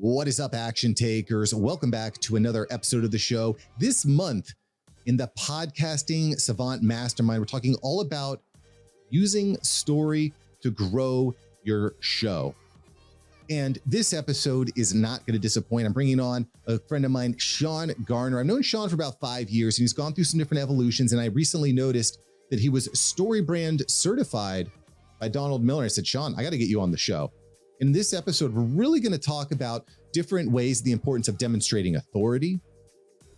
What is up, action takers? Welcome back to another episode of the show. This month in the Podcasting Savant Mastermind, we're talking all about using story to grow your show. And this episode is not going to disappoint. I'm bringing on a friend of mine, Sean Garner. I've known Sean for about 5 years, and he's gone through some different evolutions. And I recently noticed that he was Storybrand certified by Donald Miller. I said, Sean, I got to get you on the show. In this episode, we're really going to talk about different ways, the importance of demonstrating authority,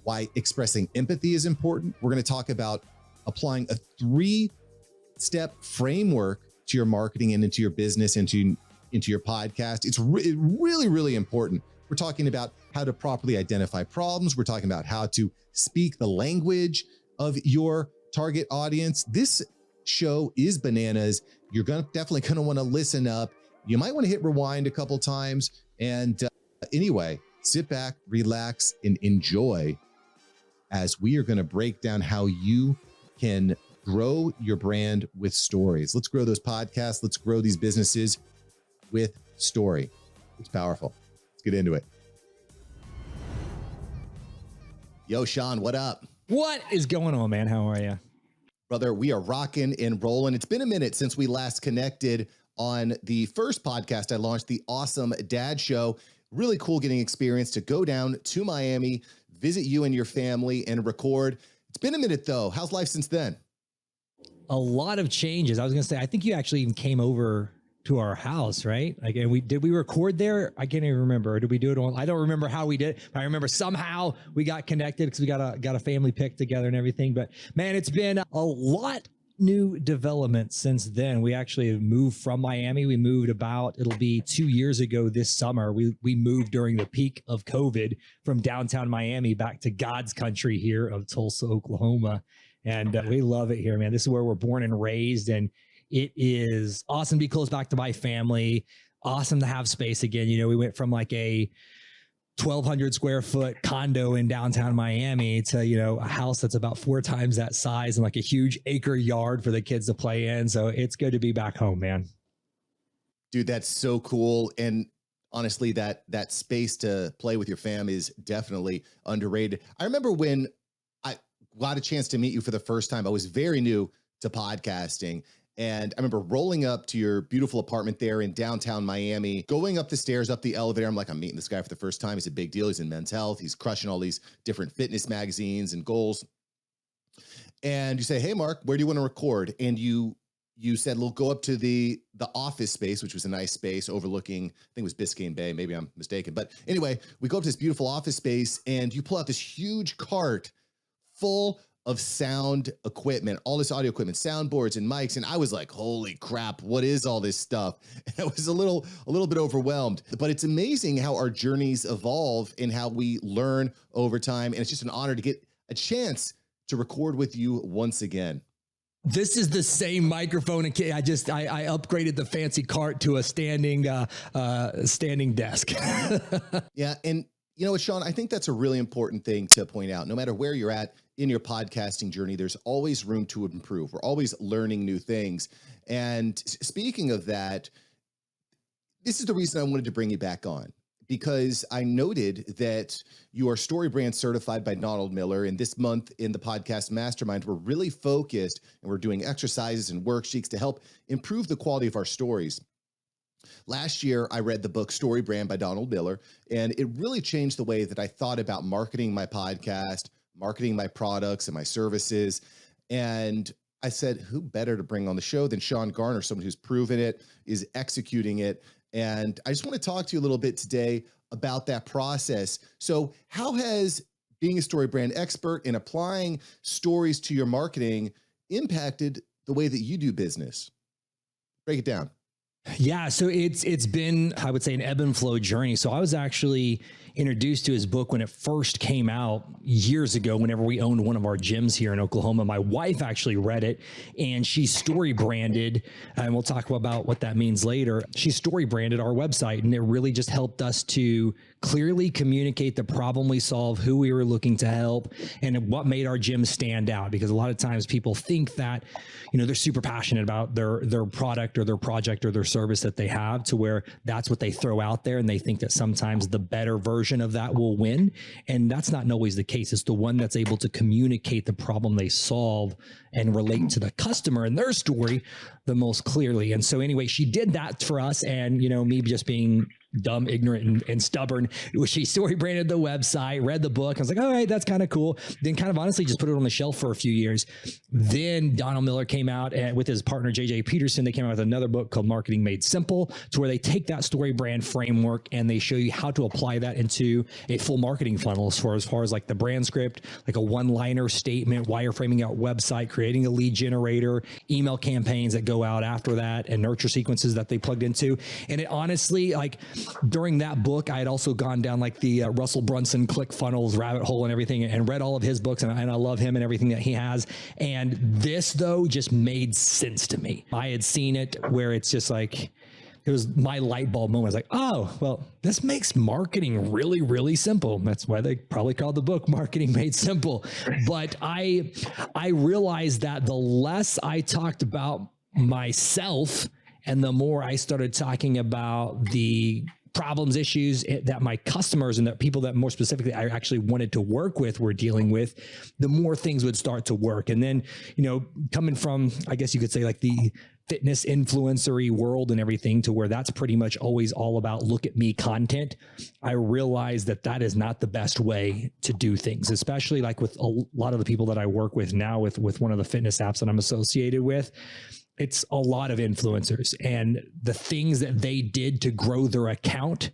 why expressing empathy is important. We're going to talk about applying a 3-step framework to your marketing and into your business, into your podcast. It's really, really important. We're talking about how to properly identify problems. We're talking about how to speak the language of your target audience. This show is bananas. You're definitely going to want to listen up. You might want to hit rewind a couple times. And anyway, sit back, relax, and enjoy as we are going to break down how you can grow your brand with stories. Let's grow those podcasts. Let's grow these businesses with story. It's powerful. Let's get into it. Yo, Sean, what up? What is going on, man? How are you? Brother, we are rocking and rolling. It's been a minute since we last connected on the first podcast I launched, the Awesome Dad Show. Really cool getting experience to go down to Miami, visit you and your family, and record. It's been a minute, though. How's life since then? A lot of changes. I was going to say, I think you actually even came over to our house, right? Like, and did we record there? I can't even remember. Or did we do it on? I don't remember how we did it. But I remember somehow we got connected because we got a family pic together and everything. But man, it's been a lot new developments since then. We actually moved from Miami. We moved it'll be 2 years ago this summer. We moved during the peak of COVID from downtown Miami back to God's country here of Tulsa, Oklahoma. And we love it here, man. This is where we're born and raised. And it is awesome to be close back to my family. Awesome to have space again. You know, we went from like a 1,200 square foot condo in downtown Miami to, you know, a house that's about 4 times that size and like a huge acre yard for the kids to play in. So it's good to be back home, man. Dude, that's so cool. And honestly, that space to play with your family is definitely underrated. I remember when I got a chance to meet you for the first time, I was very new to podcasting. And I remember rolling up to your beautiful apartment there in downtown Miami, going up the stairs, up the elevator. I'm like, I'm meeting this guy for the first time. He's a big deal. He's in men's health. He's crushing all these different fitness magazines and goals. And you say, hey, Mark, where do you want to record? And you said, we'll go up to the office space, which was a nice space overlooking, I think it was Biscayne Bay. Maybe I'm mistaken. But anyway, we go up to this beautiful office space and you pull out this huge cart full of sound equipment, all this audio equipment, soundboards and mics. And I was like, holy crap, what is all this stuff? And I was a little bit overwhelmed, but it's amazing how our journeys evolve and how we learn over time. And it's just an honor to get a chance to record with you once again. This is the same microphone. And I upgraded the fancy cart to a standing desk. Yeah. And you know what, Sean, I think that's a really important thing to point out. No matter where you're at in your podcasting journey, there's always room to improve. We're always learning new things. And speaking of that, this is the reason I wanted to bring you back on, because I noted that you are Storybrand certified by Donald Miller. And this month in the Podcast Mastermind, we're really focused and we're doing exercises and worksheets to help improve the quality of our stories. Last year, I read the book Storybrand by Donald Miller, and it really changed the way that I thought about marketing my podcast, marketing my products and my services. And I said, who better to bring on the show than Sean Garner, someone who's proven it, is executing it. And I just want to talk to you a little bit today about that process. So how has being a Storybrand expert and applying stories to your marketing impacted the way that you do business? Break it down. Yeah, so it's been, I would say, an ebb and flow journey. So I was actually introduced to his book when it first came out years ago, whenever we owned one of our gyms here in Oklahoma. My wife actually read it, and she story branded, and we'll talk about what that means later. She story branded our website, and it really just helped us to clearly communicate the problem we solve, who we were looking to help, and what made our gym stand out. Because a lot of times people think that, you know, they're super passionate about their product or their project or their service that they have, to where that's what they throw out there. And they think that sometimes the better version of that will win. And that's not always the case. It's the one that's able to communicate the problem they solve and relate to the customer and their story the most clearly. And so anyway, she did that for us. And, you know, me just being dumb, ignorant, and stubborn, she story branded the website, read the book. I was like, all right, that's kind of cool. Then kind of honestly just put it on the shelf for a few years. Then Donald Miller came out, and with his partner, JJ Peterson, they came out with another book called Marketing Made Simple, to where they take that story brand framework and they show you how to apply that into a full marketing funnel, as far as like the brand script, like a one-liner statement, wireframing out website, creating a lead generator, email campaigns that go out after that, and nurture sequences that they plugged into. And it honestly, like, during that book, I had also gone down like the Russell Brunson ClickFunnels rabbit hole and everything, and read all of his books, and I love him and everything that he has. And this, though, just made sense to me. I had seen it where it's just like, it was my light bulb moment. I was like, oh, well, this makes marketing really, really simple. That's why they probably called the book Marketing Made Simple. But I realized that the less I talked about myself and the more I started talking about the problems, issues that my customers and the people that more specifically I actually wanted to work with were dealing with, the more things would start to work. And then, you know, coming from, I guess you could say, like the fitness influencery world and everything, to where that's pretty much always all about look at me content, I realized that that is not the best way to do things, especially like with a lot of the people that I work with now with one of the fitness apps that I'm associated with. It's a lot of influencers, and the things that they did to grow their account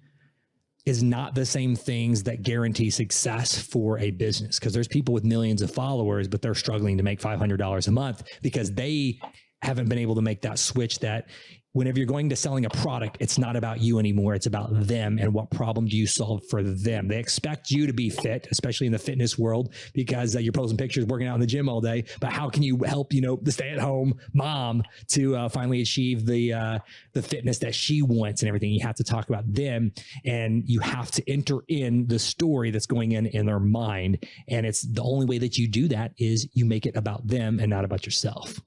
is not the same things that guarantee success for a business. Because there's people with millions of followers, but they're struggling to make $500 a month because they haven't been able to make that switch that whenever you're going to selling a product, it's not about you anymore. It's about them and what problem do you solve for them. They expect you to be fit, especially in the fitness world, because you're posting pictures, working out in the gym all day. But how can you help, you know, the stay-at-home mom to finally achieve the fitness that she wants and everything? You have to talk about them, and you have to enter in the story that's going in their mind. And it's the only way that you do that is you make it about them and not about yourself.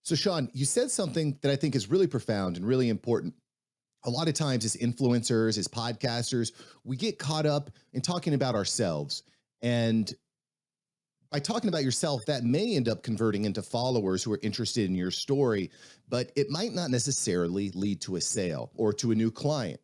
So Sean, you said something that I think is really profound and really important. A lot of times as influencers, as podcasters, we get caught up in talking about ourselves. And by talking about yourself, that may end up converting into followers who are interested in your story, but it might not necessarily lead to a sale or to a new client.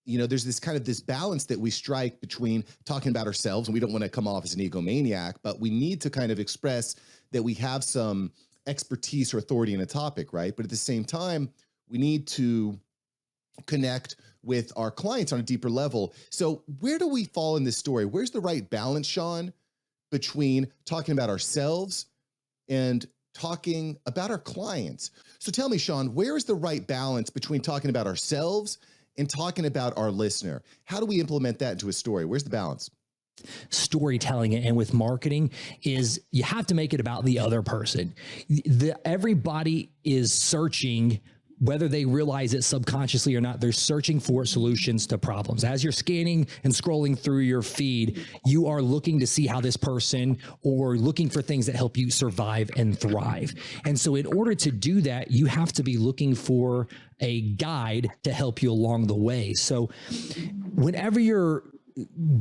You know, there's this kind of this balance that we strike between talking about ourselves, and we don't want to come off as an egomaniac, but we need to kind of express that we have some expertise or authority in a topic, right? But at the same time, we need to connect with our clients on a deeper level. So where do we fall in this story? Where's the right balance, Sean, between talking about ourselves and talking about our clients? So tell me, Sean, where is the right balance between talking about ourselves and talking about our listener? How do we implement that into a story? Where's the balance? Storytelling and with marketing is you have to make it about the other person. Everybody is searching, whether they realize it subconsciously or not, they're searching for solutions to problems. As you're scanning and scrolling through your feed, you are looking to see how this person, or looking for things that help you survive and thrive. And so in order to do that, you have to be looking for a guide to help you along the way. So whenever you're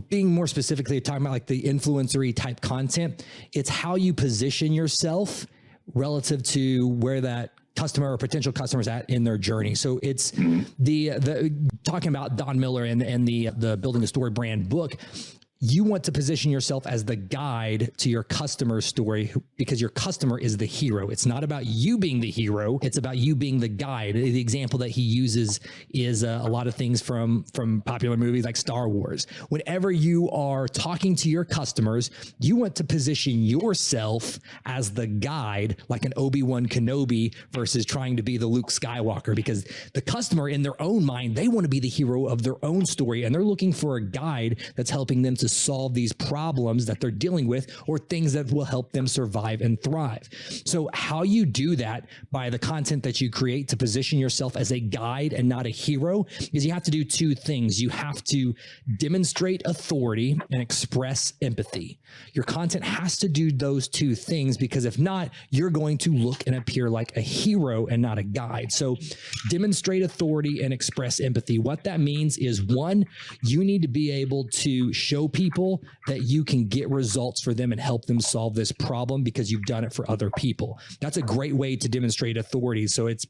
being more specifically talking about like the influencery type content, it's how you position yourself relative to where that customer or potential customers at in their journey. So it's the talking about Don Miller and the Building a Storybrand book. You want to position yourself as the guide to your customer's story, because your customer is the hero. It's not about you being the hero. It's about you being the guide. The example that he uses is a lot of things from popular movies like Star Wars. Whenever you are talking to your customers, you want to position yourself as the guide, like an Obi-Wan Kenobi versus trying to be the Luke Skywalker, because the customer in their own mind, they want to be the hero of their own story, and they're looking for a guide that's helping them to solve these problems that they're dealing with, or things that will help them survive and thrive. So how you do that by the content that you create to position yourself as a guide and not a hero is you have to do two things. You have to demonstrate authority and express empathy. Your content has to do those two things, because if not, you're going to look and appear like a hero and not a guide. So demonstrate authority and express empathy. What that means is, one, you need to be able to show people that you can get results for them and help them solve this problem because you've done it for other people. That's a great way to demonstrate authority. So it's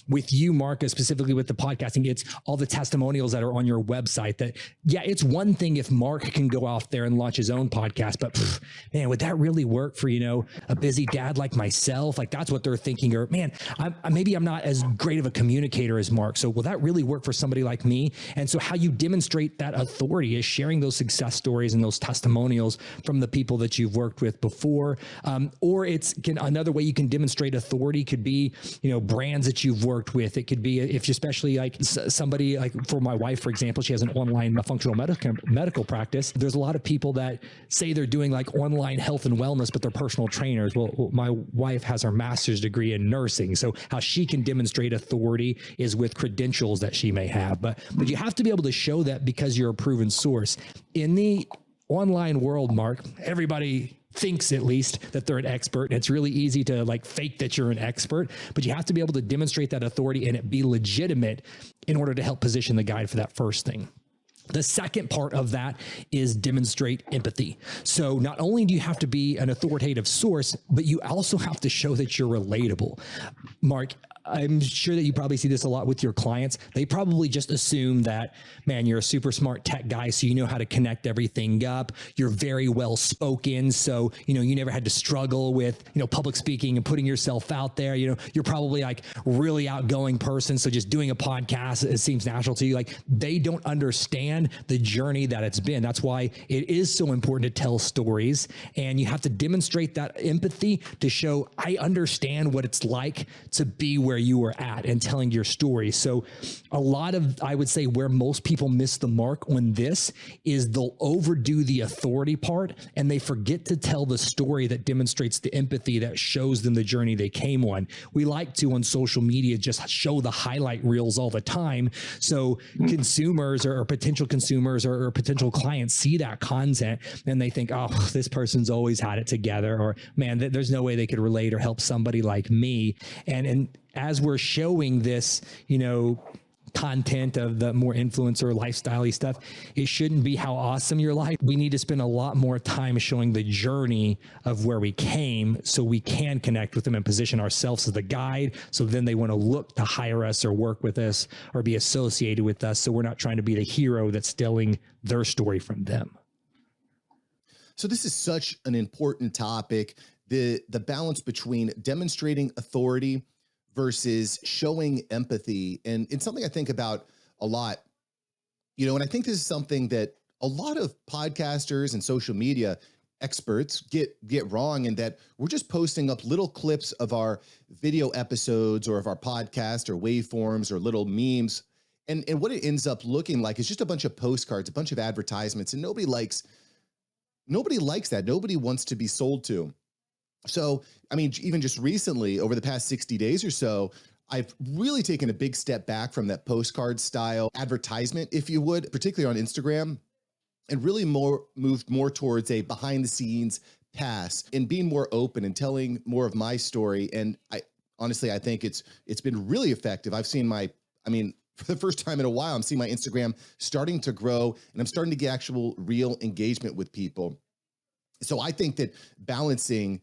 with you, Marcus, specifically with the podcasting, it's all the testimonials that are on your website that, yeah, it's one thing if Mark can go out there and launch his own podcast, but man, would that really work for, a busy dad like myself? Like, that's what they're thinking. Or, man, maybe I'm not as great of a communicator as Mark. So will that really work for somebody like me? And so how you demonstrate that authority is sharing those success stories and those testimonials from the people that you've worked with before. Or another way you can demonstrate authority could be, brands that you've worked with. It could be, if you especially like somebody, like for my wife, for example, she has an online functional medical practice. There's a lot of people that say they're doing like online health and wellness, but they're personal trainers. Well, my wife has her master's degree in nursing. So how she can demonstrate authority is with credentials that she may have. But you have to be able to show that because you're a proven source. In the online world, Mark, everybody thinks at least that they're an expert. And it's really easy to like fake that you're an expert, but you have to be able to demonstrate that authority and it be legitimate in order to help position the guide for that first thing. The second part of that is demonstrate empathy. So not only do you have to be an authoritative source, but you also have to show that you're relatable. Mark, I'm sure that you probably see this a lot with your clients. They probably just assume that, man, you're a super smart tech guy, so you know how to connect everything up. You're very well spoken, so you never had to struggle with public speaking and putting yourself out there. You're probably like really outgoing person, so just doing a podcast, it seems natural to you. Like, they don't understand the journey that it's been. That's why it is so important to tell stories, and you have to demonstrate that empathy to show I understand what it's like to be where you were at and telling your story. So a lot of, I would say, where most people miss the mark on this is they'll overdo the authority part and they forget to tell the story that demonstrates the empathy that shows them the journey they came on. We like to, on social media, just show the highlight reels all the time. So consumers or potential consumers or potential clients see that content and they think, oh, this person's always had it together, or man, there's no way they could relate or help somebody like me. And as we're showing this, content of the more influencer lifestyle-y stuff, it shouldn't be how awesome your life. We need to spend a lot more time showing the journey of where we came so we can connect with them and position ourselves as the guide. So then they want to look to hire us or work with us or be associated with us. So we're not trying to be the hero that's stealing their story from them. So this is such an important topic, the balance between demonstrating authority versus showing empathy. And it's something I think about a lot, and I think this is something that a lot of podcasters and social media experts get wrong, in that we're just posting up little clips of our video episodes or of our podcast or waveforms or little memes. And what it ends up looking like is just a bunch of postcards, a bunch of advertisements, and nobody likes that. Nobody wants to be sold to. So, even just recently, over the past 60 days or so, I've really taken a big step back from that postcard style advertisement, if you would, particularly on Instagram, and really moved more towards a behind the scenes pass and being more open and telling more of my story. And I think it's been really effective. I've seen for the first time in a while, I'm seeing my Instagram starting to grow, and I'm starting to get actual real engagement with people. So I think that balancing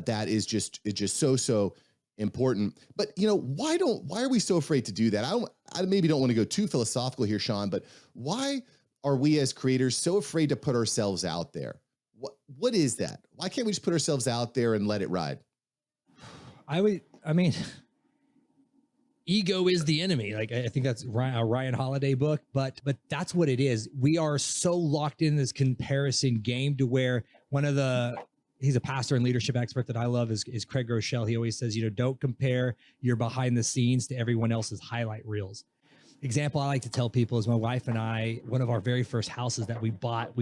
that is just so important. But why are we so afraid to do that? I maybe don't want to go too philosophical here, Sean, but why are we as creators so afraid to put ourselves out there? What is that? Why can't we just put ourselves out there and let it ride? Ego is the enemy. Like, I think that's a Ryan Holiday book, but that's what it is. We are so locked in this comparison game to where he's a pastor and leadership expert that I love is Craig Rochelle. He always says, don't compare your behind the scenes to everyone else's highlight reels. example I like to tell people is my wife and I, one of our very first houses that we bought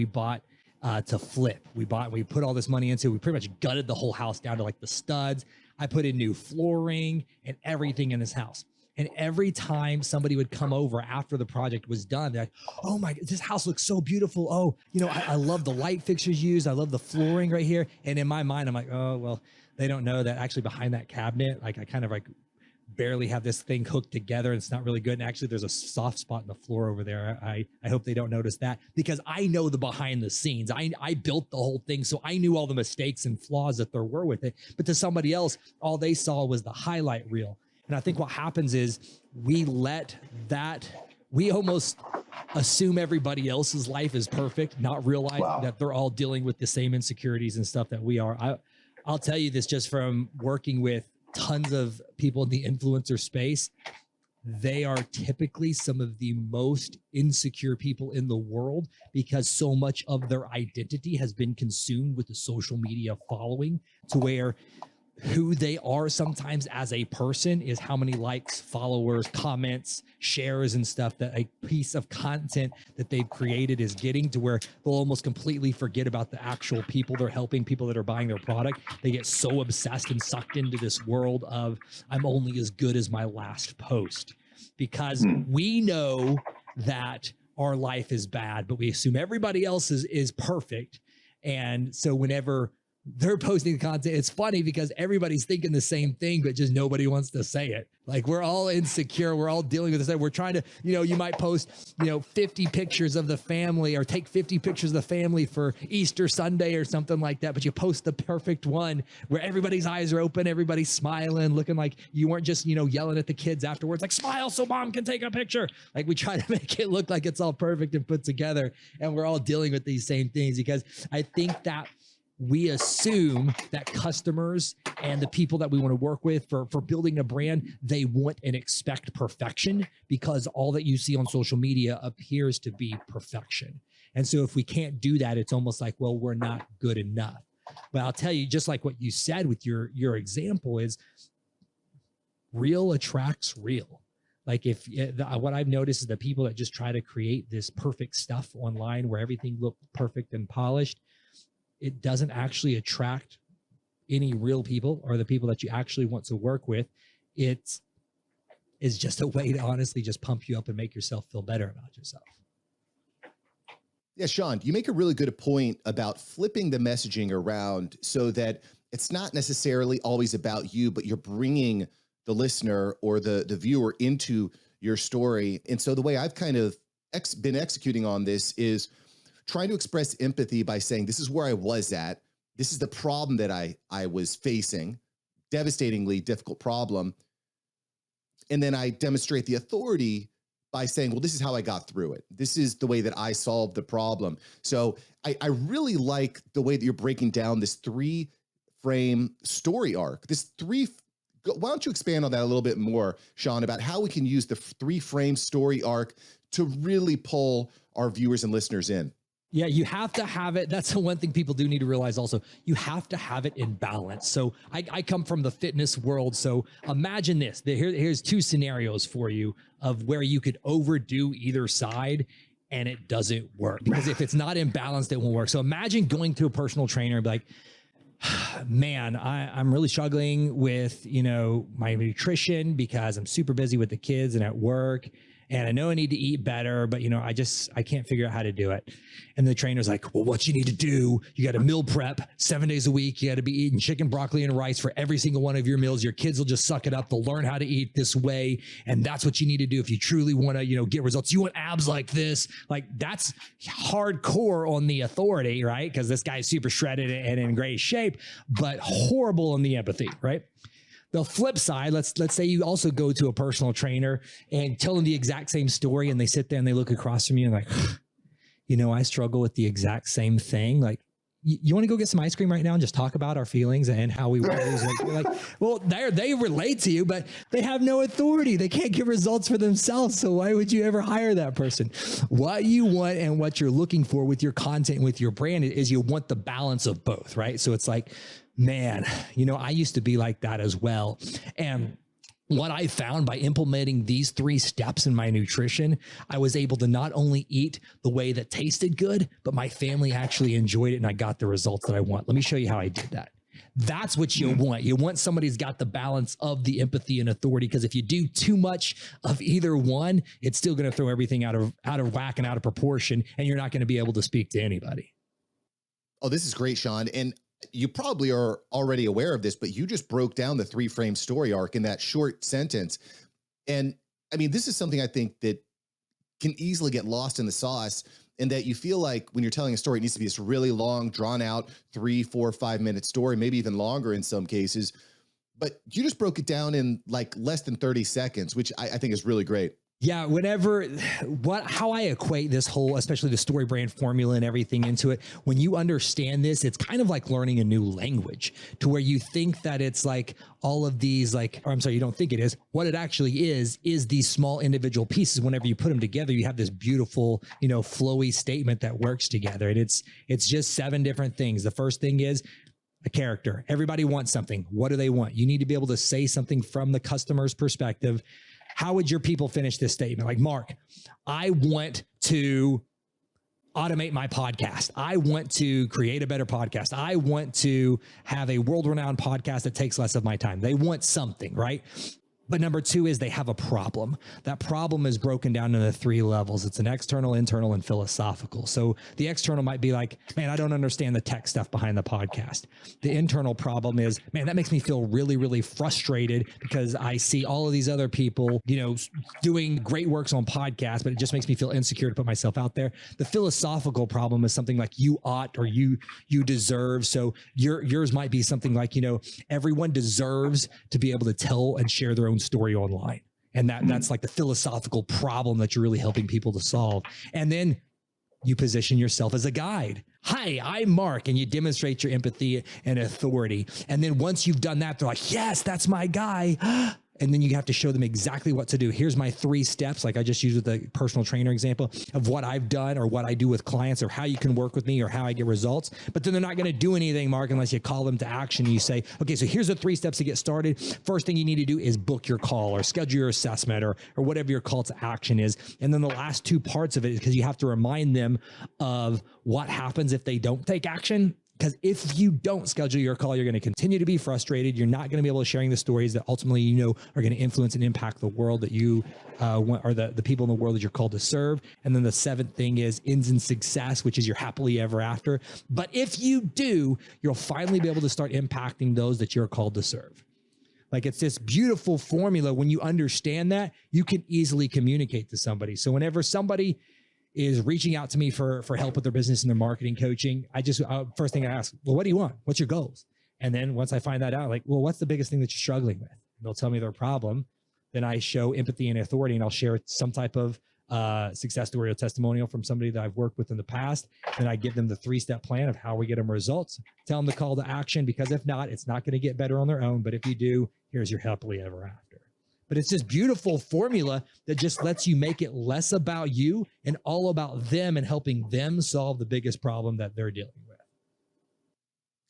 to flip. We put all this money into, we pretty much gutted the whole house down to like the studs. I put in new flooring and everything in this house. And every time somebody would come over after the project was done, they're like, oh my, this house looks so beautiful. Oh, I love the light fixtures used. I love the flooring right here. And in my mind, I'm like, oh, well, they don't know that actually behind that cabinet, like I kind of like barely have this thing hooked together and it's not really good. And actually there's a soft spot in the floor over there. I hope they don't notice that, because I know the behind the scenes. I built the whole thing. So I knew all the mistakes and flaws that there were with it. But to somebody else, all they saw was the highlight reel. And I think what happens is we almost assume everybody else's life is perfect, not realizing that they're all dealing with the same insecurities and stuff that we are. I'll tell you this just from working with tons of people in the influencer space. They are typically some of the most insecure people in the world, because so much of their identity has been consumed with the social media following, to where who they are sometimes as a person is how many likes, followers, comments, shares, and stuff that a piece of content that they've created is getting, to where they'll almost completely forget about the actual people they're helping, people that are buying their product. They get so obsessed and sucked into this world of, I'm only as good as my last post, because we know that our life is bad, but we assume everybody else is perfect. And so whenever they're posting content, it's funny because everybody's thinking the same thing, but just nobody wants to say it. Like, we're all insecure. We're all dealing with this. We're trying to, you might post, 50 pictures of the family, or take 50 pictures of the family for Easter Sunday or something like that. But you post the perfect one where everybody's eyes are open, everybody's smiling, looking like you weren't just, yelling at the kids afterwards, like, smile so mom can take a picture. Like, we try to make it look like it's all perfect and put together. And we're all dealing with these same things, because I think that we assume that customers and the people that we want to work with for building a brand, they want and expect perfection, because all that you see on social media appears to be perfection. And so if we can't do that, it's almost like, well, we're not good enough. But I'll tell you, just like what you said with your example, is real attracts real. Like, what I've noticed is the people that just try to create this perfect stuff online where everything looked perfect and polished, it doesn't actually attract any real people, or the people that you actually want to work with. It is just a way to honestly just pump you up and make yourself feel better about yourself. Yeah, Sean, you make a really good point about flipping the messaging around so that it's not necessarily always about you, but you're bringing the listener or the viewer into your story. And so the way I've kind of been executing on this is trying to express empathy by saying, this is where I was at. This is the problem that I was facing, devastatingly difficult problem. And then I demonstrate the authority by saying, well, this is how I got through it. This is the way that I solved the problem. So I really like the way that you're breaking down this 3-frame story arc. Why don't you expand on that a little bit more, Sean, about how we can use the 3-frame story arc to really pull our viewers and listeners in? Yeah, you have to have it. That's the one thing people do need to realize also. You have to have it in balance. So I come from the fitness world. So imagine this. Here's 2 scenarios for you of where you could overdo either side and it doesn't work. Because if it's not in balance, it won't work. So imagine going to a personal trainer and be like, man, I'm really struggling with, my nutrition because I'm super busy with the kids and at work. And I know I need to eat better, but I can't figure out how to do it. And the trainer's like, well, what you need to do, you got to meal prep 7 days a week. You got to be eating chicken, broccoli, and rice for every single one of your meals. Your kids will just suck it up. They'll learn how to eat this way. And that's what you need to do if you truly want to, get results. You want abs like this. Like, that's hardcore on the authority, right? Because this guy's super shredded and in great shape, but horrible on the empathy, right? The flip side, let's say you also go to a personal trainer and tell them the exact same story, and they sit there and they look across from you and like, I struggle with the exact same thing. Like, you want to go get some ice cream right now and just talk about our feelings and how we lose? Like, well, they relate to you, but they have no authority. They can't get results for themselves. So why would you ever hire that person? What you want and what you're looking for with your content and with your brand is you want the balance of both, right? So it's like, man, I used to be like that as well. And what I found by implementing these 3 steps in my nutrition, I was able to not only eat the way that tasted good, but my family actually enjoyed it and I got the results that I want. Let me show you how I did that. That's what you want. You want somebody who's got the balance of the empathy and authority, because if you do too much of either one, it's still going to throw everything out of whack and out of proportion, and you're not going to be able to speak to anybody. Oh, this is great, Sean. And you probably are already aware of this, but you just broke down the 3-frame story arc in that short sentence. And I mean, this is something I think that can easily get lost in the sauce, and that you feel like when you're telling a story, it needs to be this really long, drawn out 3, 4, 5-minute story, maybe even longer in some cases. But you just broke it down in like less than 30 seconds, which I think is really great. Yeah, how I equate this whole, especially the Storybrand formula and everything into it, when you understand this, it's kind of like learning a new language, to where you think that it's like all of these you don't think it is. What it actually is these small individual pieces. Whenever you put them together, you have this beautiful, flowy statement that works together. And it's just 7 different things. The first thing is a character. Everybody wants something. What do they want? You need to be able to say something from the customer's perspective. How would your people finish this statement? Like, Mark, I want to automate my podcast. I want to create a better podcast. I want to have a world-renowned podcast that takes less of my time. They want something, right? But number 2 is they have a problem. That problem is broken down into 3 levels. It's an external, internal, and philosophical. So the external might be like, man, I don't understand the tech stuff behind the podcast. The internal problem is, man, that makes me feel really, really frustrated because I see all of these other people, doing great works on podcasts, but it just makes me feel insecure to put myself out there. The philosophical problem is something like you ought, or you deserve. So yours might be something like, everyone deserves to be able to tell and share their own story online. And that's like the philosophical problem that you're really helping people to solve. And then you position yourself as a guide. Hi, I'm Mark. And you demonstrate your empathy and authority. And then once you've done that, they're like, yes, that's my guy. And then you have to show them exactly what to do. Here's my 3 steps, like I just used with the personal trainer example of what I've done or what I do with clients or how you can work with me or how I get results. But then they're not going to do anything, Mark, unless you call them to action. You say, okay, so here's the 3 steps to get started. First thing you need to do is book your call or schedule your assessment or whatever your call to action is. And then the last 2 parts of it is because you have to remind them of what happens if they don't take action. Because if you don't schedule your call, you're going to continue to be frustrated. You're not going to be able to sharing the stories that ultimately, are going to influence and impact the world that you want, or the people in the world that you're called to serve. And then the 7th thing is ends in success, which is your happily ever after. But if you do, you'll finally be able to start impacting those that you're called to serve. Like, it's this beautiful formula. When you understand that, you can easily communicate to somebody. So whenever somebody is reaching out to me for help with their business and their marketing coaching, first thing I ask, well, what do you want? What's your goals? And then once I find that out, like, well, what's the biggest thing that you're struggling with? And they'll tell me their problem. Then I show empathy and authority, and I'll share some type of success story or testimonial from somebody that I've worked with in the past. Then I give them the 3-step plan of how we get them results, tell them the call to action, because if not, it's not going to get better on their own. But if you do, here's your happily ever after. But it's this beautiful formula that just lets you make it less about you and all about them and helping them solve the biggest problem that they're dealing with.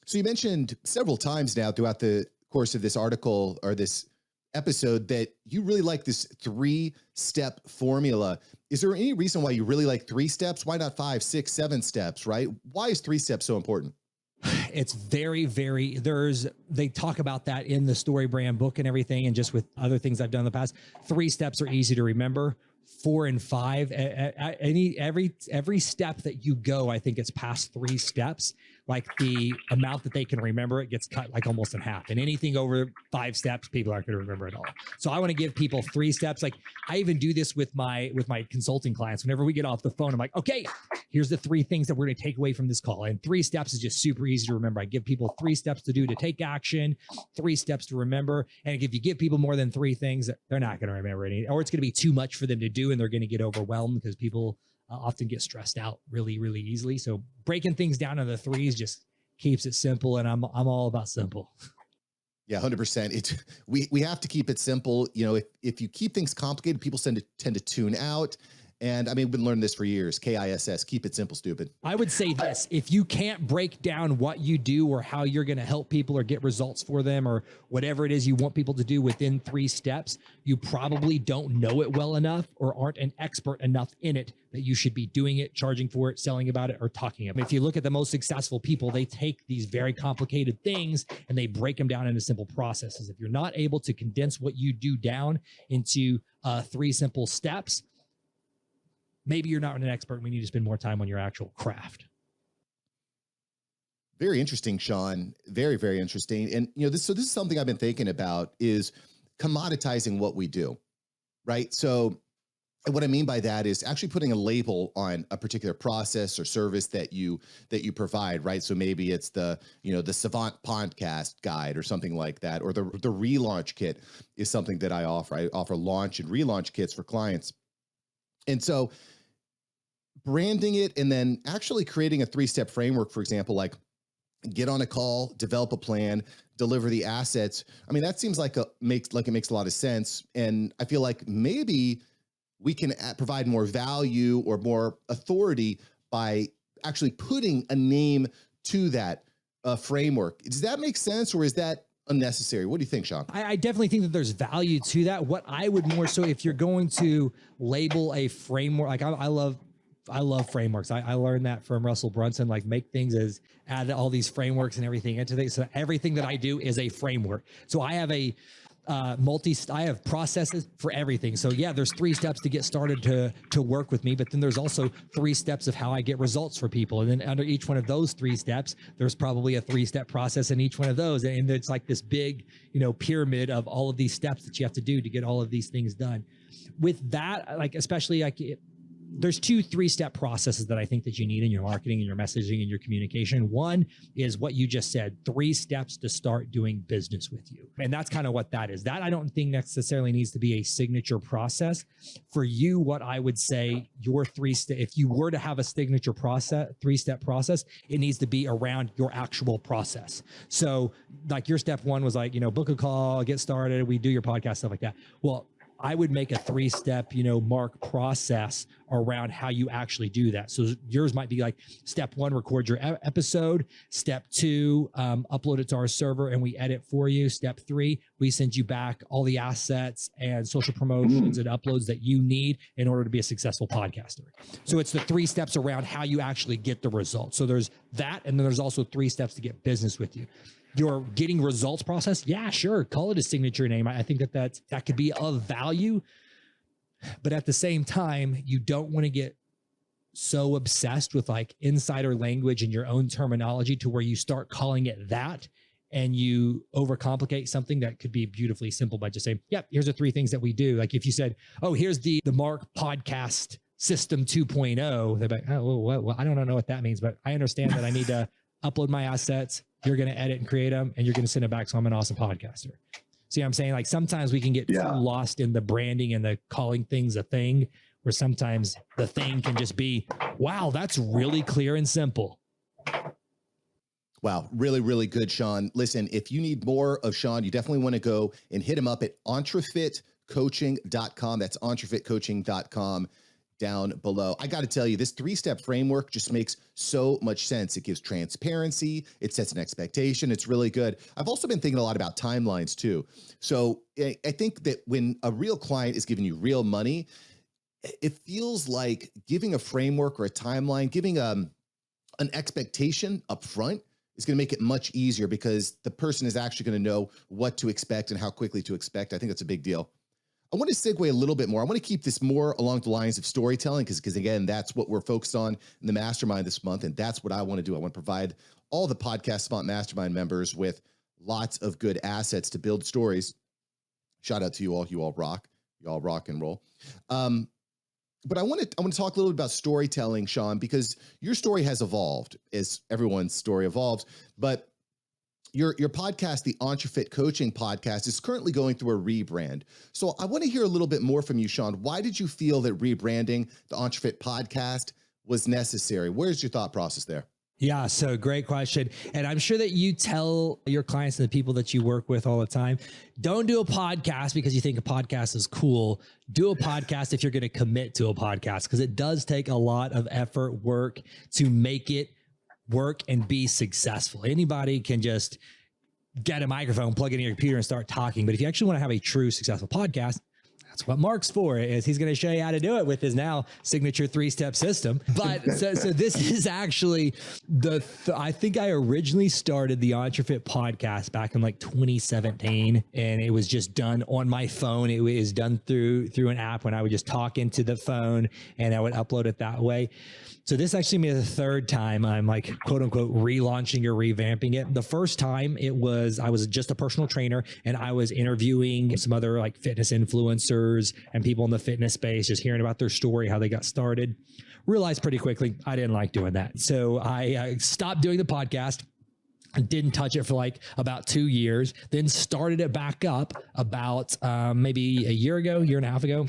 So you mentioned several times now throughout the course of this article or this episode that you really like this 3-step formula. Is there any reason why you really like 3 steps? Why not 5, 6, 7 steps, right? Why is 3 steps so important? It's very, very, they talk about that in the Storybrand book and everything. And just with other things I've done in the past, 3 steps are easy to remember. 4 and 5, every step that you go, I think it's past 3 steps. Like the amount that they can remember, it gets cut like almost in half. And anything over 5 steps, people aren't going to remember at all. So I want to give people 3 steps. Like I even do this with my consulting clients. Whenever we get off the phone, I'm like, okay, here's the 3 things that we're going to take away from this call. And 3 steps is just super easy to remember. I give people 3 steps to do to take action, 3 steps to remember. And if you give people more than 3 things, they're not going to remember any, or it's going to be too much for them to do, and they're going to get overwhelmed because people often get stressed out really, really easily. So breaking things down into 3s just keeps it simple. And I'm all about simple. Yeah, 100%. We have to keep it simple. If you keep things complicated, people tend to tune out. And I mean, we've been learning this for years. KISS, keep it simple, stupid. I would say this: if you can't break down what you do or how you're going to help people or get results for them or whatever it is you want people to do within 3 steps, you probably don't know it well enough or aren't an expert enough in it that you should be doing it, charging for it, selling about it, or talking about it. If you look at the most successful people, they take these very complicated things and they break them down into simple processes. If you're not able to condense what you do down into 3 simple steps, maybe you're not an expert. We need to spend more time on your actual craft. Very interesting, Sean. Very, very interesting. And this is something I've been thinking about, is commoditizing what we do, right? So what I mean by that is actually putting a label on a particular process or service that you provide, right? So maybe it's the Savant podcast guide or something like that, or the relaunch kit is something that I offer. I offer launch and relaunch kits for clients. And so branding it and then actually creating a 3-step framework, for example, like get on a call, develop a plan, deliver the assets. I mean, that seems like it makes a lot of sense. And I feel like maybe we can provide more value or more authority by actually putting a name to that framework. Does that make sense, or is that unnecessary? What do you think, Sean? I definitely think that there's value to that. What I would more so, if you're going to label a framework, like I love frameworks. I learned that from Russell Brunson, like make things as add all these frameworks and everything into things. So everything that I do is a framework. So I have a I have processes for everything. So yeah, there's 3 steps to get started to work with me, but then there's also 3 steps of how I get results for people. And then under each one of those 3 steps, there's probably a 3-step process in each one of those. And it's like this big, pyramid of all of these steps that you have to do to get all of these things done. With that, like, especially like there's 2 3-step processes that I think that you need in your marketing and your messaging and your communication. One is what you just said, 3 steps to start doing business with you. And that's kind of what that is. That I don't think necessarily needs to be a signature process. For you, what I would say, your if you were to have a signature process, 3-step process, it needs to be around your actual process. So like your step 1 was like, book a call, get started, we do your podcast, stuff like that. Well, I would make a 3-step, mark process around how you actually do that. So yours might be like step 1, record your episode. Step 2, upload it to our server and we edit for you. Step 3, we send you back all the assets and social promotions and uploads that you need in order to be a successful podcaster. So it's the 3 steps around how you actually get the results. So there's that. And then there's also 3 steps to get business with you. Your getting results process, yeah, sure, call it a signature name. I think that could be of value, but at the same time, you don't want to get so obsessed with like insider language and your own terminology to where you start calling it that and you overcomplicate something that could be beautifully simple by just saying, yep, here's the 3 things that we do. Like if you said, oh, here's the Mark podcast system 2.0, they're like, oh, well, I don't know what that means, but I understand that I need to upload my assets. You're going to edit and create them and you're going to send it back. So I'm an awesome podcaster. See what I'm saying? Like sometimes we can get too lost in the branding and the calling things a thing, where sometimes the thing can just be, wow, that's really clear and simple. Wow. Really, really good, Sean. Listen, if you need more of Sean, you definitely want to go and hit him up at entrefitcoaching.com. That's entrefitcoaching.com. Down below. I got to tell you, this 3-step framework just makes so much sense. It gives transparency. It sets an expectation. It's really good. I've also been thinking a lot about timelines too. So I think that when a real client is giving you real money, it feels like giving a framework or a timeline, giving an expectation up front is going to make it much easier because the person is actually going to know what to expect and how quickly to expect. I think that's a big deal. I want to segue a little bit more. I want to keep this more along the lines of storytelling because again, that's what we're focused on in the mastermind this month. And that's what I want to do. I want to provide all the Podcast Savant Mastermind members with lots of good assets to build stories. Shout out to you all. You all rock. You all rock and roll. But I want to talk a little bit about storytelling, Sean, because your story has evolved as everyone's story evolves. But your podcast, the Entrefit Coaching Podcast, is currently going through a rebrand. So I want to hear a little bit more from you, Sean. Why did you feel that rebranding the Entrefit Podcast was necessary? Where's your thought process there? Yeah, so great question. And I'm sure that you tell your clients and the people that you work with all the time, don't do a podcast because you think a podcast is cool. Do a podcast if you're going to commit to a podcast, because it does take a lot of effort, work to make it work and be successful. Anybody can just get a microphone, plug it in your computer and start talking. But if you actually want to have a true successful podcast, that's what Mark's for, is he's going to show you how to do it with his now signature 3-step system. But so this is actually I think I originally started the Entrefit podcast back in like 2017, and it was just done on my phone. It was done through an app when I would just talk into the phone and I would upload it that way. So this actually made the third time I'm like, quote unquote, relaunching or revamping it. The first time I was just a personal trainer and I was interviewing some other like fitness influencers and people in the fitness space, just hearing about their story, how they got started. Realized pretty quickly I didn't like doing that. So I stopped doing the podcast. Didn't touch it for like about 2 years, then started it back up about maybe a year and a half ago.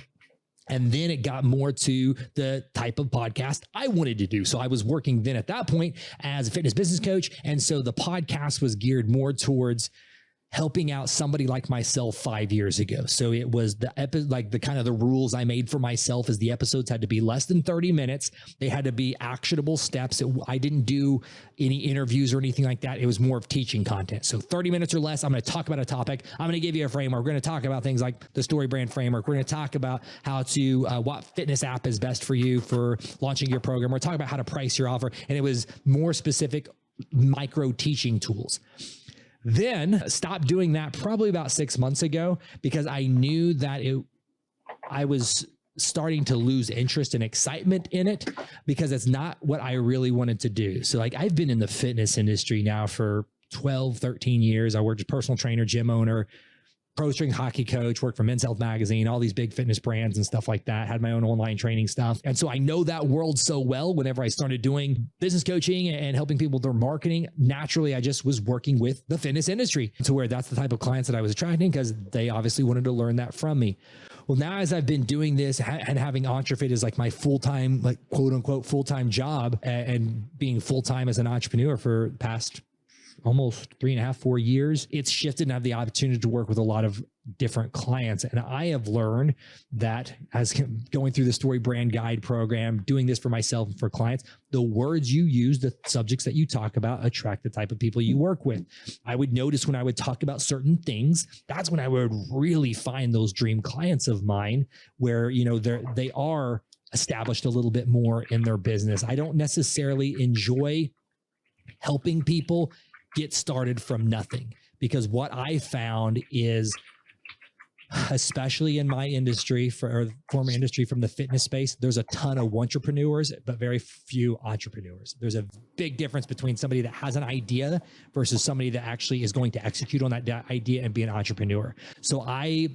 And then it got more to the type of podcast I wanted to do. So I was working then at that point as a fitness business coach. And so the podcast was geared more towards helping out somebody like myself 5 years ago. So it was the kind of the rules I made for myself is the episodes had to be less than 30 minutes. They had to be actionable steps. I didn't do any interviews or anything like that. It was more of teaching content. So 30 minutes or less, I'm going to talk about a topic. I'm going to give you a framework. We're going to talk about things like the Storybrand framework. We're going to talk about how to, what fitness app is best for you for launching your program. We're talking about how to price your offer. And it was more specific micro teaching tools. Then stopped doing that probably about 6 months ago because I knew that I was starting to lose interest and excitement in it because it's not what I really wanted to do. So like I've been in the fitness industry now for 12, 13 years. I worked as a personal trainer, gym owner, pro strength hockey coach, worked for Men's Health Magazine, all these big fitness brands and stuff like that, had my own online training stuff. And so I know that world so well. Whenever I started doing business coaching and helping people with their marketing, naturally, I just was working with the fitness industry to where that's the type of clients that I was attracting because they obviously wanted to learn that from me. Well, now as I've been doing this and having Entrefit as like my full-time, like quote unquote, full-time job and being full-time as an entrepreneur for the past almost 3.5, 4 years, it's shifted and I have the opportunity to work with a lot of different clients. And I have learned that as going through the Storybrand guide program, doing this for myself and for clients, the words you use, the subjects that you talk about attract the type of people you work with. I would notice when I would talk about certain things, that's when I would really find those dream clients of mine where, you know, they are established a little bit more in their business. I don't necessarily enjoy helping people get started from nothing, because what I found is, especially in my industry or former industry from the fitness space, there's a ton of entrepreneurs, but very few entrepreneurs. There's a big difference between somebody that has an idea versus somebody that actually is going to execute on that idea and be an entrepreneur. So I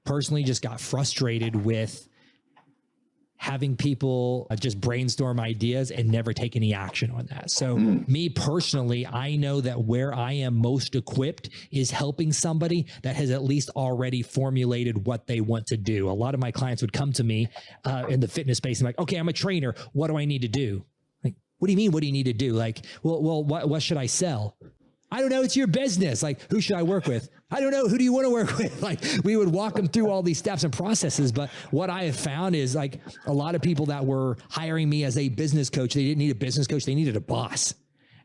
personally just got frustrated with having people just brainstorm ideas and never take any action on that. So me personally, I know that where I am most equipped is helping somebody that has at least already formulated what they want to do. A lot of my clients would come to me in the fitness space and like, okay, I'm a trainer. What do I need to do? Like, what do you mean? What do you need to do? Like, well, what should I sell? I don't know. It's your business. Like, who should I work with? I don't know. Who do you want to work with? Like, we would walk them through all these steps and processes. But what I have found is like a lot of people that were hiring me as a business coach, they didn't need a business coach. They needed a boss.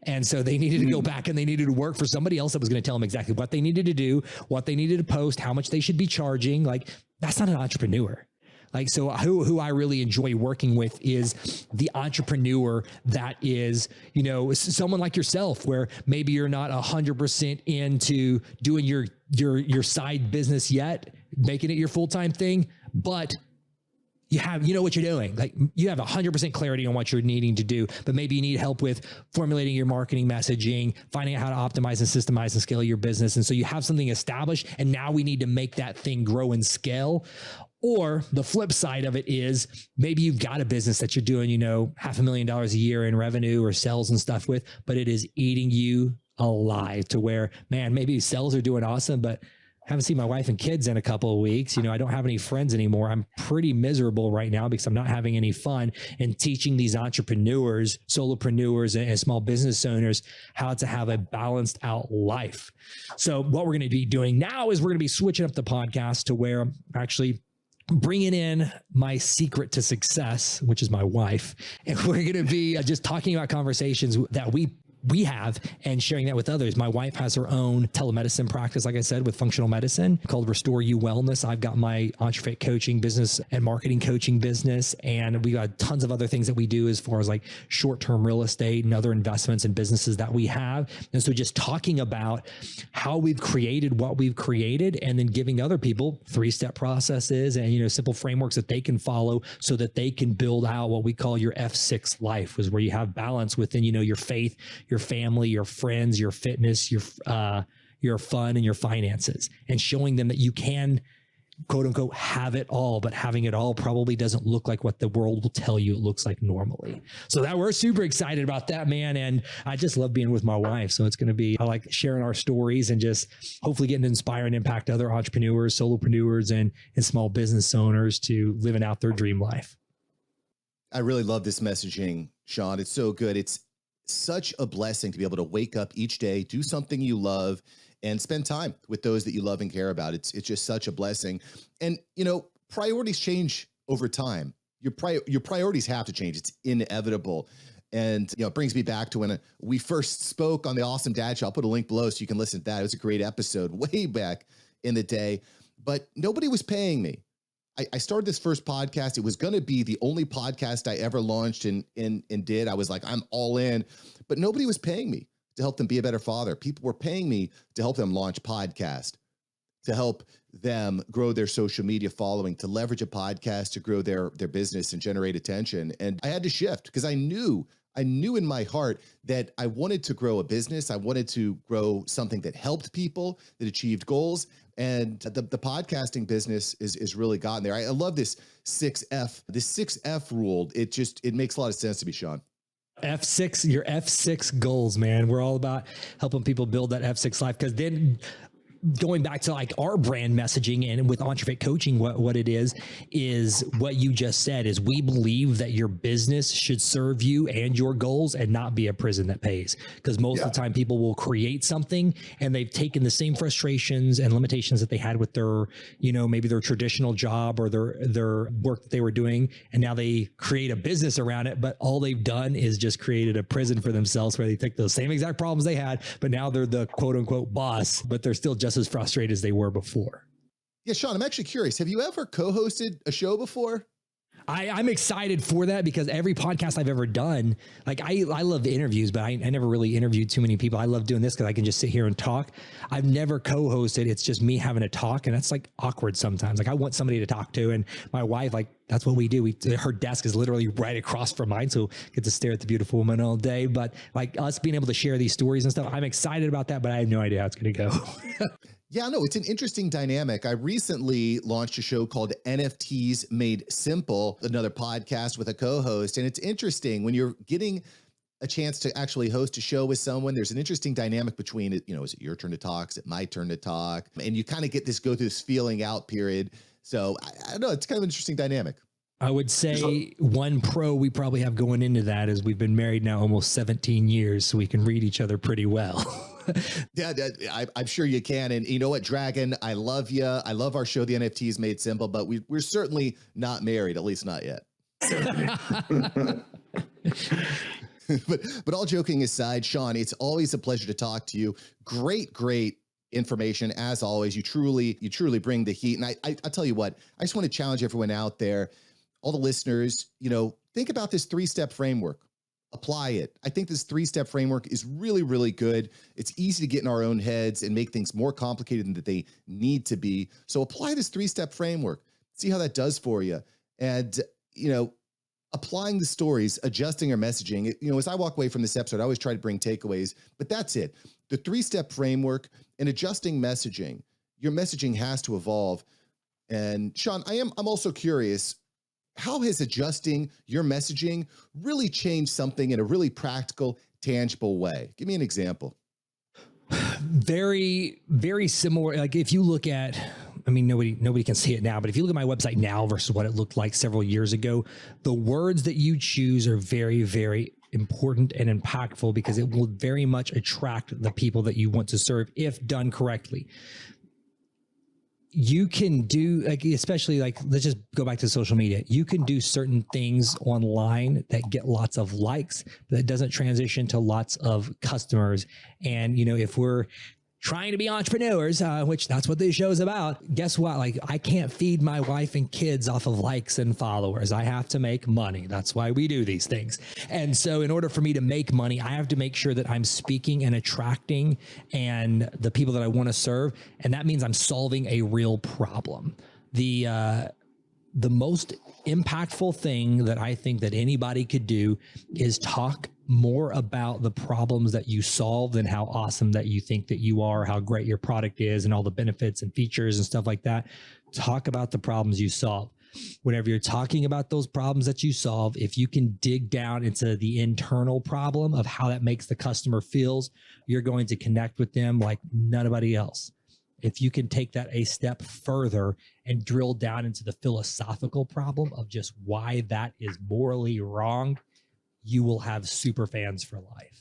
And so they needed to go back and they needed to work for somebody else that was going to tell them exactly what they needed to do, what they needed to post, how much they should be charging. Like, that's not an entrepreneur. Like, so who I really enjoy working with is the entrepreneur that is, you know, someone like yourself, where maybe you're not 100% into doing your side business yet, making it your full-time thing, but you know what you're doing. Like, you have 100% clarity on what you're needing to do, but maybe you need help with formulating your marketing messaging, finding out how to optimize and systemize and scale your business. And so you have something established and now we need to make that thing grow and scale. Or the flip side of it is maybe you've got a business that you're doing, you know, $500,000 a year in revenue or sales and stuff with, but it is eating you alive to where, man, maybe sales are doing awesome, but haven't seen my wife and kids in a couple of weeks. I don't have any friends anymore. I'm pretty miserable right now because I'm not having any fun, and teaching these entrepreneurs, solopreneurs, and small business owners how to have a balanced out life. So what we're going to be doing now is we're going to be switching up the podcast to where I'm actually bringing in my secret to success, which is my wife. And we're going to be just talking about conversations that we have and sharing that with others. My wife has her own telemedicine practice, like I said, with functional medicine called Restore You Wellness. I've got my Entrefit coaching business and marketing coaching business. And we got tons of other things that we do as far as like short-term real estate and other investments and businesses that we have. And so just talking about how we've created what we've created, and then giving other people 3-step processes and, simple frameworks that they can follow so that they can build out what we call your F6 life, is where you have balance within, your faith, your family, your friends, your fitness, your fun, and your finances, and showing them that you can, quote unquote, have it all, but having it all probably doesn't look like what the world will tell you it looks like normally. So that we're super excited about that, man. And I just love being with my wife. So it's going to be, I like sharing our stories and just hopefully getting to inspire and impact other entrepreneurs, solopreneurs, and small business owners to living out their dream life. I really love this messaging, Sean. It's so good. It's such a blessing to be able to wake up each day, do something you love, and spend time with those that you love and care about. It's just such a blessing. And, priorities change over time. Your priorities have to change. It's inevitable. And, it brings me back to when we first spoke on the Awesome Dad Show. I'll put a link below so you can listen to that. It was a great episode way back in the day, but nobody was paying me. I started this first podcast. It was going to be the only podcast I ever launched and did. I was like, I'm all in, but nobody was paying me to help them be a better father. People were paying me to help them launch podcast, to help them grow their social media following, to leverage a podcast to grow their business and generate attention. And I had to shift because I knew in my heart that I wanted to grow a business. I wanted to grow something that helped people, that achieved goals. And the podcasting business is really gotten there. I love this 6F rule. It makes a lot of sense to me, Sean. F6, your F6 goals, man. We're all about helping people build that F6 life, because then going back to like our brand messaging and with Entrefit coaching, what it is what you just said is we believe that your business should serve you and your goals and not be a prison that pays. Because most of the time people will create something and they've taken the same frustrations and limitations that they had with their, maybe their traditional job or their work that they were doing. And now they create a business around it, but all they've done is just created a prison for themselves where they take those same exact problems they had, but now they're the quote unquote boss, but they're still just as frustrated as they were before. Yeah, Sean, I'm actually curious. Have you ever co-hosted a show before? I'm excited for that because every podcast I've ever done, like I love interviews, but I never really interviewed too many people. I love doing this because I can just sit here and talk. I've never co-hosted. It's just me having to talk. And that's like awkward sometimes. Like I want somebody to talk to, and my wife, like that's what we do. Her desk is literally right across from mine. So I get to stare at the beautiful woman all day, but like us being able to share these stories and stuff, I'm excited about that, but I have no idea how it's going to go. Yeah, no, it's an interesting dynamic. I recently launched a show called NFTs Made Simple, another podcast with a co-host. And it's interesting when you're getting a chance to actually host a show with someone, there's an interesting dynamic between it. Is it your turn to talk? Is it my turn to talk? And you kind of go through this feeling out period. So I don't know, it's kind of an interesting dynamic. I would say one pro we probably have going into that is we've been married now almost 17 years, so we can read each other pretty well. Yeah, I'm sure you can. And you know what, Dragon, I love you. I love our show, The NFTs Made Simple, but we're certainly not married, at least not yet. But all joking aside, Sean, it's always a pleasure to talk to you. Great information as always. You truly bring the heat. And I tell you what, I just want to challenge everyone out there, all the listeners, think about this 3-step framework. Apply it. I think this 3-step framework is really, really good. It's easy to get in our own heads and make things more complicated than that they need to be. So apply this 3-step framework. See how that does for you. And, applying the stories, adjusting our messaging. As I walk away from this episode, I always try to bring takeaways, but that's it. The 3-step framework and adjusting messaging. Your messaging has to evolve. And Sean, I'm also curious, how has adjusting your messaging really changed something in a really practical, tangible way? Give me an example. Very, very similar. Like if you look at, I mean, nobody can see it now, but if you look at my website now versus what it looked like several years ago, the words that you choose are very, very important and impactful because it will very much attract the people that you want to serve if done correctly. You can do, like, especially like, let's just go back to social media. You can do certain things online that get lots of likes, but it doesn't transition to lots of customers. And, if we're trying to be entrepreneurs, which that's what this show is about, guess what? Like, I can't feed my wife and kids off of likes and followers. I have to make money. That's why we do these things. And so in order for me to make money, I have to make sure that I'm speaking and attracting and the people that I want to serve. And that means I'm solving a real problem. The most impactful thing that I think that anybody could do is talk more about the problems that you solve and how awesome that you think that you are, how great your product is and all the benefits and features and stuff like that. Talk about the problems you solve. Whenever you're talking about those problems that you solve, if you can dig down into the internal problem of how that makes the customer feels, you're going to connect with them like nobody else. If you can take that a step further and drill down into the philosophical problem of just why that is morally wrong, you will have super fans for life.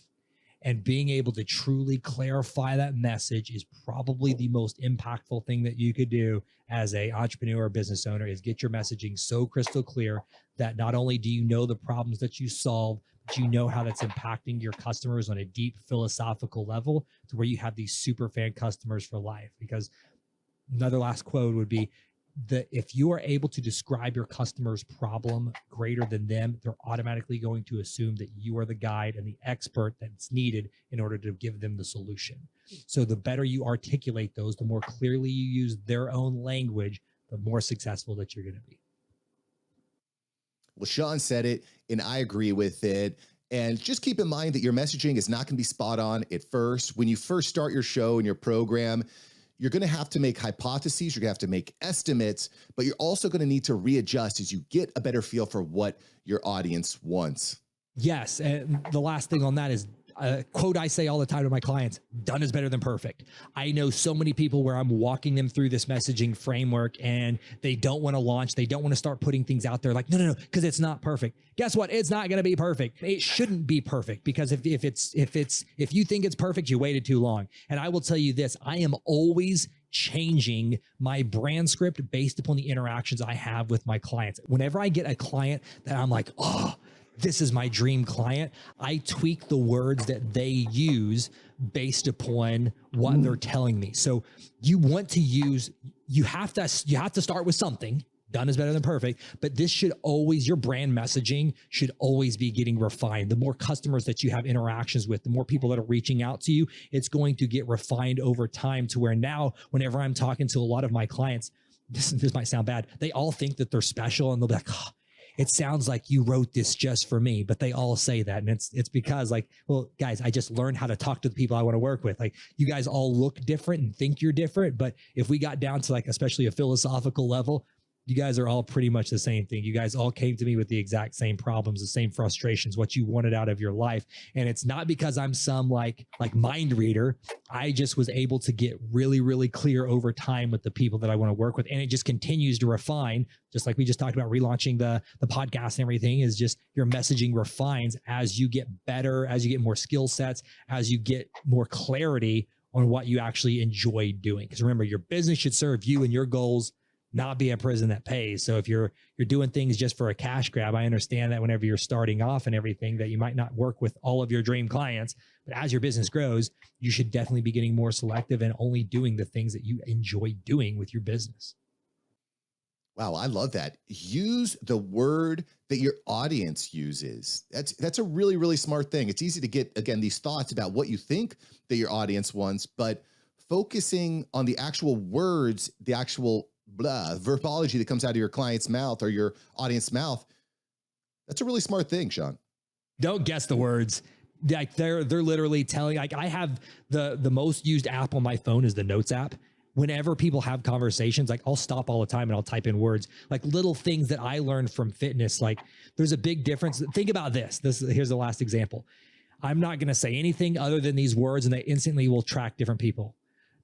And being able to truly clarify that message is probably the most impactful thing that you could do as an entrepreneur or business owner, is get your messaging so crystal clear that not only do you know the problems that you solve, but you know how that's impacting your customers on a deep philosophical level to where you have these super fan customers for life. Because another last quote would be that if you are able to describe your customer's problem greater than them, they're automatically going to assume that you are the guide and the expert that's needed in order to give them the solution. So the better you articulate those, the more clearly you use their own language, the more successful that you're going to be. Well, Sean said it, and I agree with it. And just keep in mind that your messaging is not going to be spot on at first. When you first start your show and your program, you're going to have to make hypotheses. You're going to have to make estimates, but you're also going to need to readjust as you get a better feel for what your audience wants. Yes. And the last thing on that is a quote I say all the time to my clients: done is better than perfect. I know so many people where I'm walking them through this messaging framework and they don't want to launch. They don't want to start putting things out there like, no, because it's not perfect. Guess what? It's not going to be perfect. It shouldn't be perfect, because if you think it's perfect, you waited too long. And I will tell you this, I am always changing my brand script based upon the interactions I have with my clients. Whenever I get a client that I'm like, oh, this is my dream client, I tweak the words that they use based upon what they're telling me. So you have to start with something. Done is better than perfect, but this should always, your brand messaging should always be getting refined. The more customers that you have interactions with, the more people that are reaching out to you, it's going to get refined over time to where now, whenever I'm talking to a lot of my clients, this might sound bad, they all think that they're special and they'll be like, oh, it sounds like you wrote this just for me, but they all say that. And it's because, like, well, guys, I just learned how to talk to the people I want to work with. Like, you guys all look different and think you're different, but if we got down to, like, especially a philosophical level, you guys are all pretty much the same thing. You guys all came to me with the exact same problems, the same frustrations, what you wanted out of your life. And it's not because I'm some like mind reader. I just was able to get really, really clear over time with the people that I want to work with. And it just continues to refine, just like we just talked about relaunching the podcast and everything, is just your messaging refines as you get better, as you get more skill sets, as you get more clarity on what you actually enjoy doing. Because remember, your business should serve you and your goals, not be a prison that pays. So if you're doing things just for a cash grab, I understand that whenever you're starting off and everything, that you might not work with all of your dream clients, but as your business grows, you should definitely be getting more selective and only doing the things that you enjoy doing with your business. Wow, I love that. Use the word that your audience uses. That's a really, really smart thing. It's easy to get, again, these thoughts about what you think that your audience wants, but focusing on the actual words, the actual verbology that comes out of your client's mouth or your audience mouth, that's a really smart thing, Sean. Don't guess the words. Like they're literally telling, like, I have the most used app on my phone is the Notes app. Whenever people have conversations, like, I'll stop all the time and I'll type in words, like little things that I learned from fitness. Like, there's a big difference. Think about this. Here's the last example. I'm not going to say anything other than these words, and they instantly will track different people.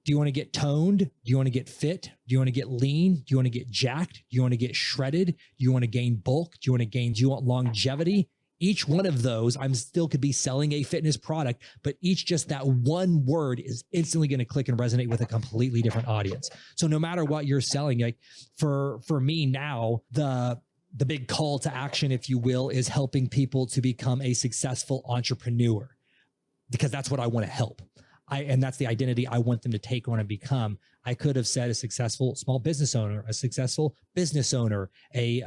Do you want to get toned? Do you want to get fit? Do you want to get lean? Do you want to get jacked? Do you want to get shredded? Do you want to gain bulk? Do you want longevity? Each one of those, I'm still could be selling a fitness product, but each just that one word is instantly going to click and resonate with a completely different audience. So no matter what you're selling, like for me now, the big call to action, if you will, is helping people to become a successful entrepreneur, because that's what I want to help. And that's the identity I want them to take on and become. I could have said a successful small business owner, a successful business owner, a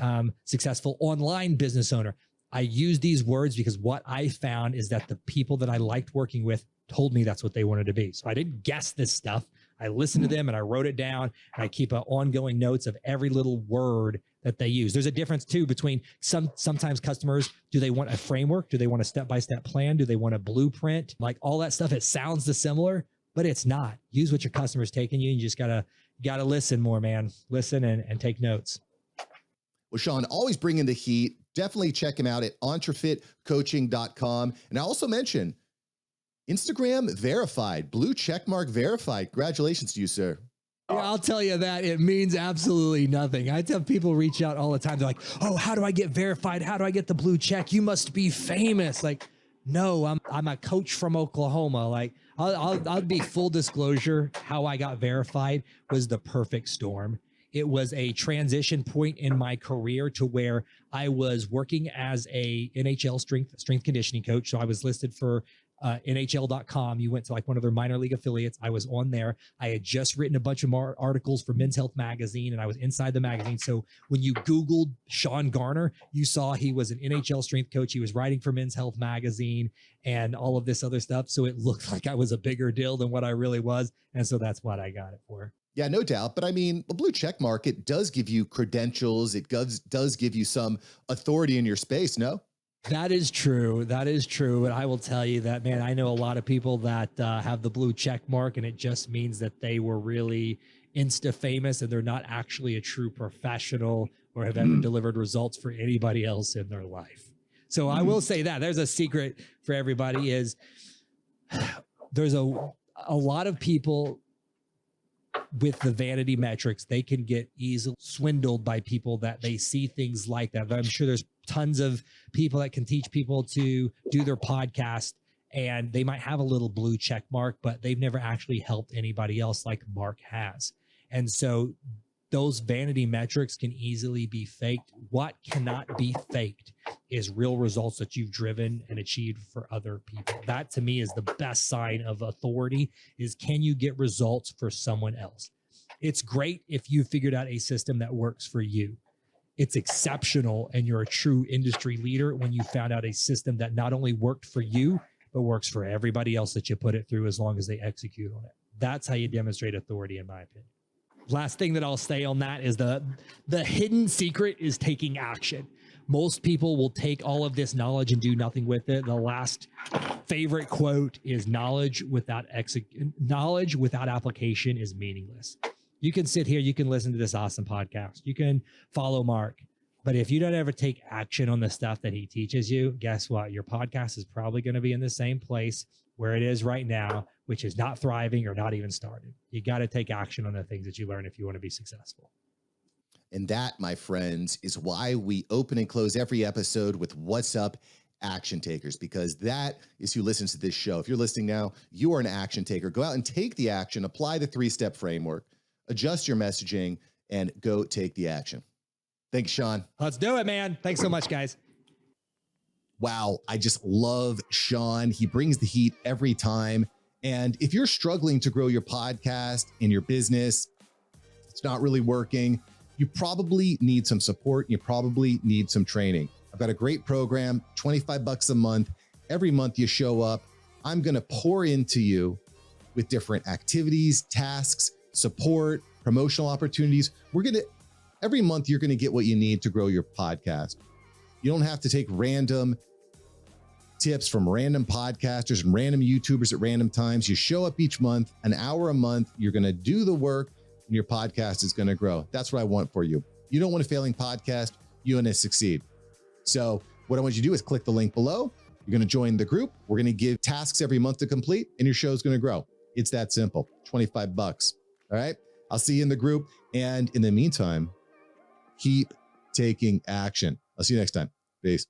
successful online business owner. I use these words because what I found is that the people that I liked working with told me that's what they wanted to be. So I didn't guess this stuff. I listened to them and I wrote it down, and I keep ongoing notes of every little word that they use. There's a difference too between sometimes customers, do they want a framework? Do they want a step-by-step plan? Do they want a blueprint? Like all that stuff, it sounds similar, but it's not. Use what your customer's taking you. You just gotta listen more, man. Listen and take notes. Well, Sean, always bringing the heat. Definitely check him out at entrefitcoaching.com. And I also mentioned Instagram verified, blue checkmark verified. Congratulations to you, sir. Yeah, I'll tell you that it means absolutely nothing. I tell people reach out all the time. They're like, oh, how do I get verified? How do I get the blue check? You must be famous. Like, no, I'm a coach from Oklahoma. Like I'll be full disclosure. How I got verified was the perfect storm. It was a transition point in my career to where I was working as a NHL strength conditioning coach. So I was listed for NHL.com. You went to like one of their minor league affiliates. I was on there. I had just written a bunch of more articles for Men's Health magazine, and I was inside the magazine. So when you Googled Sean Garner, you saw he was an NHL strength coach. He was writing for Men's Health magazine and all of this other stuff. So it looked like I was a bigger deal than what I really was. And so that's what I got it for. Yeah, no doubt. But I mean, the blue check mark, it does give you credentials. It does give you some authority in your space, no? That is true. That is true. But I will tell you that, man, I know a lot of people that have the blue check mark, and it just means that they were really Insta famous and they're not actually a true professional or have ever delivered results for anybody else in their life. So I will say that there's a secret for everybody is there's a lot of people with the vanity metrics. They can get easily swindled by people that they see things like that. I'm sure there's tons of people that can teach people to do their podcast, and they might have a little blue check mark, but they've never actually helped anybody else like Mark has. And so those vanity metrics can easily be faked. What cannot be faked is real results that you've driven and achieved for other people. That to me is the best sign of authority, is can you get results for someone else? It's great if you figured out a system that works for you. It's exceptional and you're a true industry leader when you found out a system that not only worked for you, but works for everybody else that you put it through, as long as they execute on it. That's how you demonstrate authority, in my opinion. Last thing that I'll say on that is the hidden secret is taking action. Most people will take all of this knowledge and do nothing with it. The last favorite quote is knowledge without application is meaningless. You can sit here, you can listen to this awesome podcast, you can follow Mark, but if you don't ever take action on the stuff that he teaches you, guess what? Your podcast is probably going to be in the same place where it is right now, which is not thriving or not even started. You got to take action on the things that you learn if you want to be successful. And that, my friends, is why we open and close every episode with what's up, action takers, because that is who listens to this show. If you're listening now, you are an action taker. Go out and take the action, apply the 3-step framework, adjust your messaging, and go take the action. Thanks, Sean. Let's do it, man. Thanks so much, guys. Wow, I just love Sean. He brings the heat every time. And if you're struggling to grow your podcast and your business, it's not really working, you probably need some support. You probably need some training. I've got a great program, $25 a month. Every month you show up, I'm going to pour into you with different activities, tasks, support, promotional opportunities. Every month you're going to get what you need to grow your podcast. You don't have to take random tips from random podcasters and random YouTubers at random times. You show up each month, an hour a month, you're going to do the work, and your podcast is going to grow. That's what I want for you. You don't want a failing podcast. You want to succeed. So what I want you to do is click the link below, You're going to join the group. We're going to give tasks every month to complete, and your show is going to grow. It's that simple. 25 bucks. All right. I'll see you in the group. And in the meantime, keep taking action. I'll see you next time. Peace.